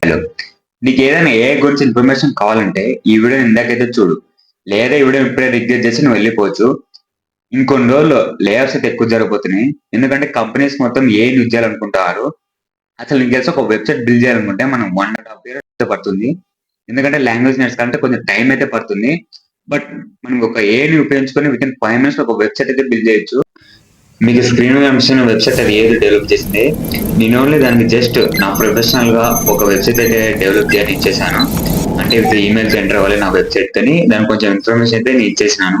Hello! నీకేదైనా AI గురించి information కావాలంటే ఈ వీడియోని ఇందాకైతే చూడు. లేదా ఈ వీడియోని ఇప్పుడే రిజెక్ట్ చేసి నువ్వు వెళ్ళిపోవచ్చు. ఇంకొన్ని రోజుల్లో లే ఆఫ్స్ అయితే ఎక్కువ జరగబోతున్నాయి. ఎందుకంటే కంపెనీస్ మొత్తం ఏఐని యూజ్ చేయాలనుకుంటున్నారు. అసలు నీకు తెలిసి ఒక వెబ్‌సైట్ బిల్డ్ చేయాలనుకుంటే మనం 1½ ఇయర్ అయితే పడుతుంది. ఎందుకంటే లాంగ్వేజ్ నేర్చుకోవాలంటే కొంచెం టైం అయితే పడుతుంది. బట్ మనం ఒక ఏఐని ఉపయోగించుకొని వితిన్ 5 మినిట్స్‌లో ఒక వెబ్‌సైట్ అయితే బిల్డ్ చేయొచ్చు. మీకు స్క్రీన్ మీద కనిపిస్తున్న వెబ్‌సైట్ అది ఏది డెవలప్ చేసింది. నేను ఓన్లీ దానికి జస్ట్ నా ప్రొఫెషనల్‌గా ఒక వెబ్‌సైట్ అయితే డెవలప్ చేయని ఇచ్చేసాను. అంటే విత్ ఈమెయిల్స్ ఎంటర్ అవ్వాలి నా వెబ్‌సైట్‌తోని. దానికి కొంచెం ఇన్ఫర్మేషన్ అయితే నేను ఇచ్చేసినాను.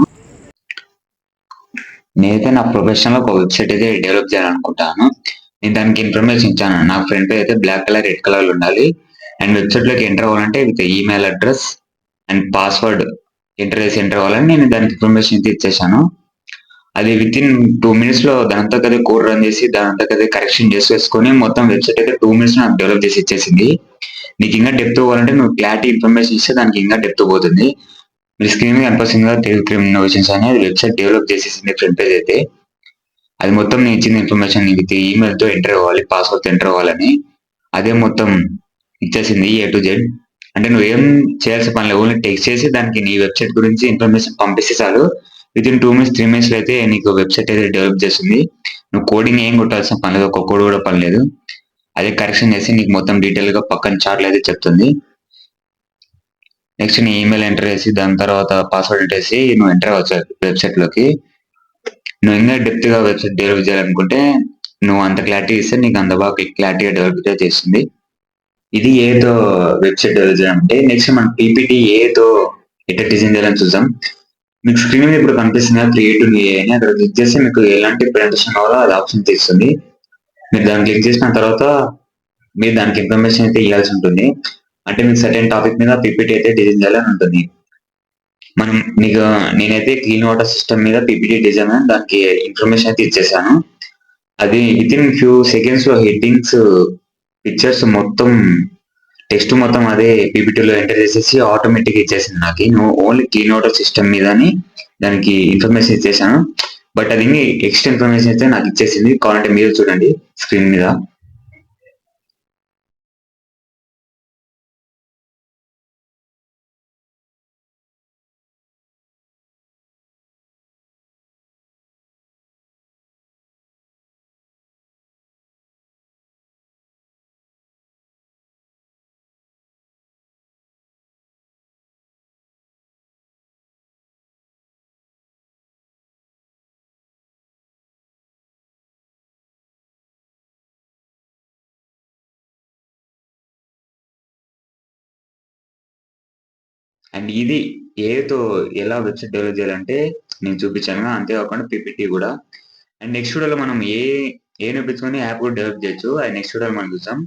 నేనైతే నా ప్రొఫెషనల్‌లో ఒక వెబ్‌సైట్ అయితే డెవలప్ చేయాలనుకుంటాను. నేను దానికి ఇన్ఫర్మేషన్ ఇచ్చాను. నా ఫ్రంట్ పేజ్ అయితే బ్లాక్ కలర్, రెడ్ కలర్‌లో ఉండాలి. అండ్ వెబ్‌సైట్‌లోకి ఎంటర్ అవ్వాలంటే with email address and password enter అవ్వాలని నేను దానికి ఇన్ఫర్మేషన్ అయితే ఇచ్చేసాను. అది వితిన్ 2 మినిట్స్‌లో దానంతటదే కోడ్ రన్ చేసి, దానంతటదే కరెక్షన్ చేసేసుకొని మొత్తం వెబ్‌సైట్ అయితే 2 మినిట్స్‌లో నాకు డెవలప్ చేసి ఇచ్చేసింది. నీకు ఇంకా డెప్త్ పోవాలంటే నువ్వు క్లారిటీ ఇన్ఫర్మేషన్ ఇస్తే దానికి ఇంకా డెప్త్ పోతుంది. మీ స్క్రీన్ మీద కనిపిస్తుందిగా టెలిగ్రామ్ ఇన్నోవేషన్స్ అని అది వెబ్‌సైట్ డెవలప్ చేసేసింది ఫ్రంట్ పేజ్ అయితే. అది మొత్తం నేను ఇచ్చిన ఇన్ఫర్మేషన్ నీకు ఈమెయిల్‌తో ఎంటర్ అవ్వాలి, పాస్వర్డ్‌తో ఎంటర్ అవ్వాలని. అదే మొత్తం ఇచ్చేసింది ఏ టు జెడ్. అంటే నువ్వేం చేయాల్సిన పని లేదు. ఓన్లీ టెక్స్ట్ చేసి దానికి నీ వెబ్‌సైట్ గురించి ఇన్ఫర్మేషన్ పంపిస్తే చాలు. వితిన్ 2 మినిట్స్, 3 మినిట్స్‌లో అయితే నీకు వెబ్‌సైట్ అయితే డెవలప్ చేస్తుంది. నువ్వు కోడింగ్ ఏం కొట్టాల్సిన పని లేదు. ఒక్క కోడ్ కూడా పని లేదు. అదే కరెక్షన్ చేసి నీకు మొత్తం డీటెయిల్‌గా పక్కన చార్ట్‌లో అయితే చెప్తుంది. నెక్స్ట్ నీ ఈమెయిల్ ఎంటర్ చేసి దాని తర్వాత పాస్వర్డ్ ఎంటర్ చేసి నువ్వు ఎంటర్ అవ్వచ్చు వెబ్‌సైట్‌లోకి. నువ్వు ఇంకా డెప్త్‌గా వెబ్‌సైట్ డెవలప్ చేయాలనుకుంటే నువ్వు అంత క్లారిటీ ఇస్తే నీకు అంత బాగా క్లారిటీగా డెవలప్ అయితే చేస్తుంది. ఇది ఏఐతో వెబ్‌సైట్ డెవలప్ చేయడం అంటే నెక్స్ట్ మనం పీపీటీ ఏఐతో ఎట్లా డిజైన్ చేయాలని చూద్దాం. మీకు స్క్రీన్ మీద ఇప్పుడు కనిపిస్తుంది క్రియేట్ ఏఐ అని అక్కడ క్లిక్ చేస్తే మీకు ఎలాంటి ప్రెజెంటేషన్ కావాలో అది ఆప్షన్ తీస్తుంది. మీరు దాన్ని క్లిక్ చేసిన తర్వాత మీరు దానికి ఇన్ఫర్మేషన్ అయితే ఇవ్వాల్సి ఉంటుంది. అంటే మీకు సర్టెన్ టాపిక్ మీద పీపీటీ అయితే డిజైన్ చేయాలని ఉంటుంది. మనం మీకు నేనైతే క్లీన్ వాటర్ సిస్టమ్ మీద పీపీటీ డిజైన్ అని దానికి ఇన్ఫర్మేషన్ అయితే ఇచ్చేసాను. అది వితిన్ ఫ్యూ సెకండ్స్ లో హెడ్డింగ్స్, పిక్చర్స్ మొత్తం టెక్స్ట్ మొత్తం అదే పీపీటీలో ఎంటర్ చేసేసి ఆటోమేటిక్ ఇచ్చేసింది నాకు. నువ్వు ఓన్లీ క్లీన్ వాటర్ సిస్టమ్ మీదని దానికి ఇన్ఫర్మేషన్ ఇచ్చేసాను. బట్ అది ఎక్స్ట్రా ఇన్ఫర్మేషన్ అయితే నాకు ఇచ్చేసింది. కావాలంటే మీరు చూడండి స్క్రీన్ మీద. అండ్ ఇది ఏతో ఎలా వెబ్సైట్ డెవలప్ చేయాలంటే నేను చూపించాను. అంతేకాకుండా పీపీటీ కూడా. అండ్ నెక్స్ట్ వీడియోలో మనం ఏని ఉపయోగించుకొని యాప్ కూడా డెవలప్ చేయొచ్చు. అది నెక్స్ట్ వీడియోలో మనం చూద్దాం.